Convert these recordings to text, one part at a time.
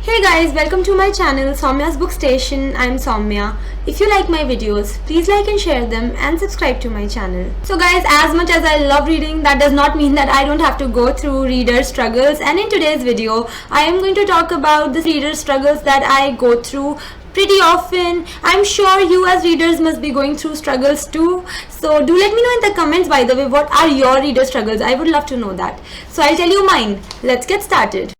Hey guys, welcome to my channel Saumya's Bookstation. I'm Saumya. If you like my videos, please like and share them and subscribe to my channel. So guys, as much as I love reading, that does not mean that I don't have to go through reader struggles, and in today's video, I am going to talk about the reader struggles that I go through pretty often. I'm sure you as readers must be going through struggles too. So do let me know in the comments, by the way, what are your reader struggles? I would love to know that. So I'll tell you mine. Let's get started.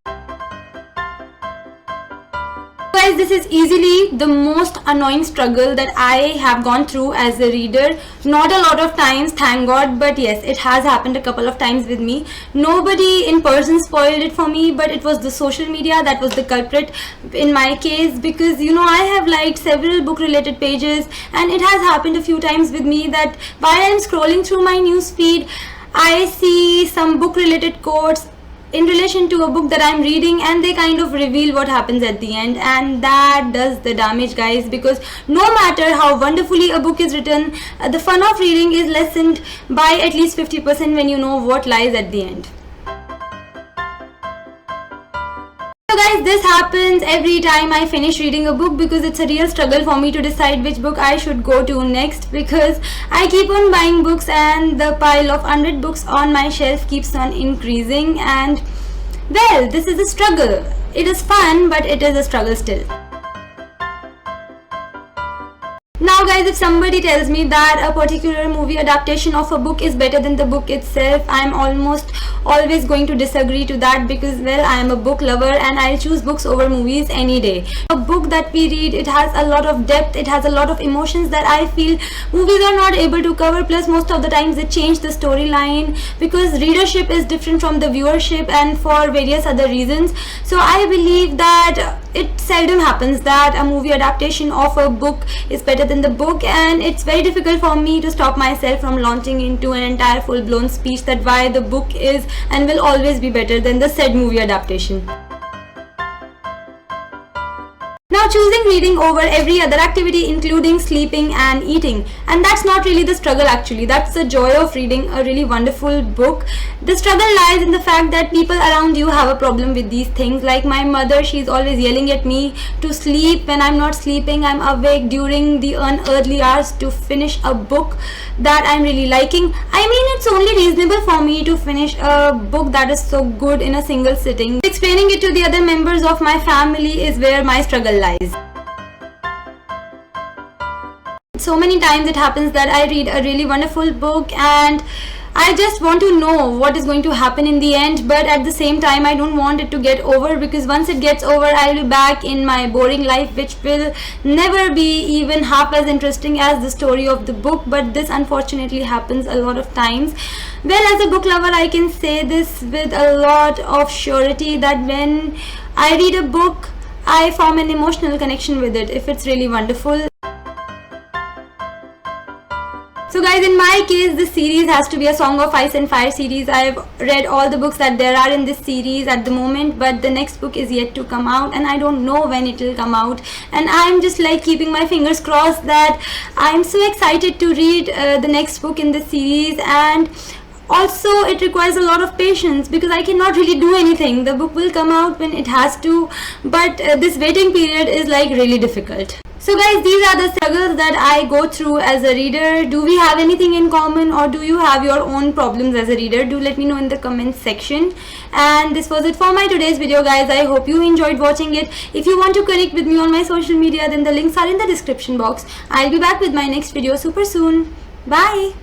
Guys, this is easily the most annoying struggle that I have gone through as a reader. Not a lot of times, thank God, but yes, it has happened a couple of times with me. Nobody in person spoiled it for me, but it was the social media that was the culprit in my case, because I have liked several book related pages, and it has happened a few times with me that while I'm scrolling through my news feed, I see some book related quotes in relation to a book that I'm reading, and they kind of reveal what happens at the end, and that does the damage, guys, because no matter how wonderfully a book is written, the fun of reading is lessened by at least 50% when you know what lies at the end. So guys, this happens every time I finish reading a book, because it's a real struggle for me to decide which book I should go to next, because I keep on buying books and the pile of 100 books on my shelf keeps on increasing, and well, this is a struggle. It is fun, but it is a struggle still. Now guys, if somebody tells me that a particular movie adaptation of a book is better than the book itself, I'm almost always going to disagree to that, because well, I am a book lover and I'll choose books over movies any day. A book that we read, it has a lot of depth, it has a lot of emotions that I feel movies are not able to cover, plus most of the times they change the storyline because readership is different from the viewership and for various other reasons. So I believe that it seldom happens that a movie adaptation of a book is better than the book, and it's very difficult for me to stop myself from launching into an entire full-blown speech that why the book is and will always be better than the said movie adaptation. Now, choosing reading over every other activity, including sleeping and eating, and that's not really the struggle actually, that's the joy of reading a really wonderful book. The struggle lies in the fact that people around you have a problem with these things. Like my mother, she's always yelling at me to sleep when I'm not sleeping. I'm awake during the unearthly hours to finish a book that I'm really liking. I mean, it's only reasonable for me to finish a book that is so good in a single sitting. Explaining it to the other members of my family is where my struggle lies. So many times it happens that I read a really wonderful book and I just want to know what is going to happen in the end, but at the same time I don't want it to get over, because once it gets over I'll be back in my boring life, which will never be even half as interesting as the story of the book. But this unfortunately happens a lot of times. Well, as a book lover, I can say this with a lot of surety that when I read a book, I form an emotional connection with it if it's really wonderful. So guys, in my case, this series has to be a Song of Ice and Fire series. I've read all the books that there are in this series at the moment, but the next book is yet to come out and I don't know when it will come out, and I'm just like keeping my fingers crossed that I'm so excited to read the next book in this series. And also it requires a lot of patience, because I cannot really do anything. The book will come out when it has to, but this waiting period is like really difficult. So guys, these are the struggles that I go through as a reader. Do we have anything in common, or do you have your own problems as a reader? Do let me know in the comments section. And this was it for my today's video, guys. I hope you enjoyed watching it. If you want to connect with me on my social media, then the links are in the description box. I'll be back with my next video super soon. Bye.